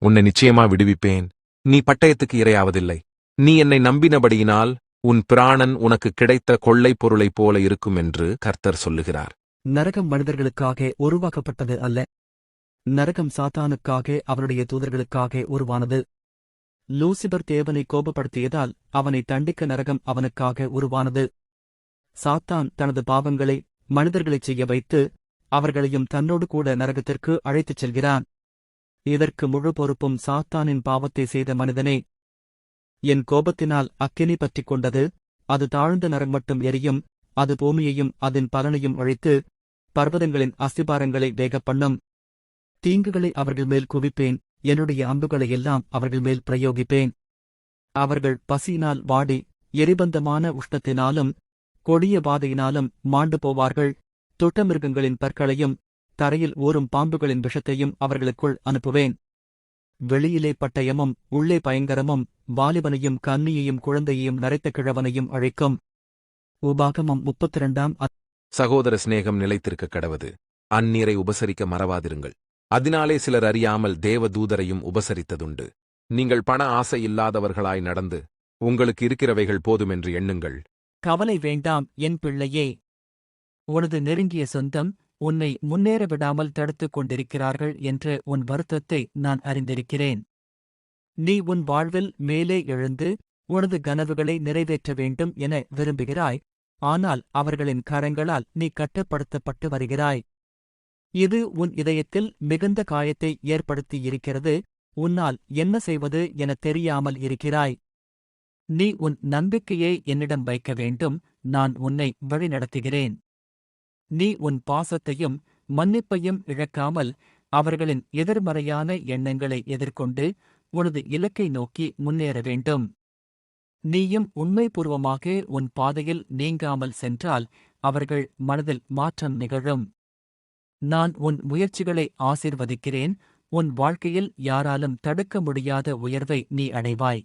உன்னை நிச்சயமா விடுவிப்பேன். நீ பட்டயத்துக்கு இரையாவதில்லை. நீ என்னை நம்பினபடியினால் உன் பிராணன் உனக்கு கிடைத்த கொள்ளைப் பொருளைப் போல இருக்கும் என்று கர்த்தர் சொல்லுகிறார். நரகம் மனிதர்களுக்காக உருவாக்கப்பட்டது அல்ல. நரகம் சாத்தானுக்காக அவனுடைய தூதர்களுக்காக உருவானது. லூசிபர் தேவனை கோபப்படுத்தியதால் அவனை தண்டிக்க நரகம் அவனுக்காக உருவானது. சாத்தான் தனது பாவங்களை மனிதர்களைச் செய்ய வைத்து அவர்களையும் தன்னோடு கூட நரகத்திற்கு அழைத்துச் செல்கிறான். இதற்கு முழு பொறுப்பும் சாத்தானின் பாவத்தை செய்த மனிதனே. என் கோபத்தினால் அக்கினி பற்றிக் கொண்டது, அது தாழ்ந்த நரகம் மட்டும் எரியும், அது பூமியையும் அதன் பலனையும் அழித்து பர்வதங்களின் அஸ்திபாரங்களை வேகப்பண்ணும். தீங்குகளை அவர்கள் மேல் குவிப்பேன், என்னுடைய அம்புகளை எல்லாம் அவர்கள் மேல் பிரயோகிப்பேன். அவர்கள் பசியினால் வாடி எரிபந்தமான உஷ்ணத்தினாலும் கொடிய வாதையினாலும் மாண்டு போவார்கள். துட்டமிருகங்களின் பற்களையும் தரையில் ஊறும் பாம்புகளின் விஷத்தையும் அவர்களுக்குள் அனுப்புவேன். வெளியிலே பட்டயமும் உள்ளே பயங்கரமும் வாலிபனையும் கன்னியையும் குழந்தையையும் நரைத்த கிழவனையும் அழைக்கும். உபாகமம் 32 சகோதர சிநேகம் நிலைத்திருக்க கடவது. அந்நீரை உபசரிக்க மறவாதிருங்கள். அதனாலே சிலர் அறியாமல் தேவதூதரையும் உபசரித்ததுண்டு. நீங்கள் பண ஆசை இல்லாதவர்களாய் நடந்து உங்களுக்கு இருக்கிறவைகள் போதுமென்று எண்ணுங்கள். கவலை வேண்டாம் என் பிள்ளையே. உனது நெருங்கிய சொந்தம் உன்னை முன்னேற விடாமல் தடுத்துக் கொண்டிருக்கிறார்கள் என்ற உன் வருத்தத்தை நான் அறிந்திருக்கிறேன். நீ உன் வாழ்வில் மேலே எழுந்து உனது கனவுகளை நிறைவேற்ற வேண்டும் என விரும்புகிறாய். ஆனால் அவர்களின் கரங்களால் நீ கட்டுப்படுத்தப்பட்டு வருகிறாய். இது உன் இதயத்தில் மிகுந்த காயத்தை ஏற்படுத்தியிருக்கிறது. உன்னால் என்ன செய்வது என தெரியாமல் இருக்கிறாய். நீ உன் நம்பிக்கையை என்னிடம் வைக்க வேண்டும். நான் உன்னை வழிநடத்துகிறேன். நீ உன் பாசத்தையும் மன்னிப்பையும் இழக்காமல் அவர்களின் எதிர்மறையான எண்ணங்களை எதிர்கொண்டு உனது இலக்கை நோக்கி முன்னேற வேண்டும். நீயும் உண்மைபூர்வமாக உன் பாதையில் நீங்காமல் சென்றால் அவர்கள் மனதில் மாற்றம் நிகழும். நான் உன் முயற்சிகளை ஆசீர்வதிக்கிறேன். உன் வாழ்க்கையில் யாராலும் தடுக்க முடியாத உயர்வை நீ அடைவாய்.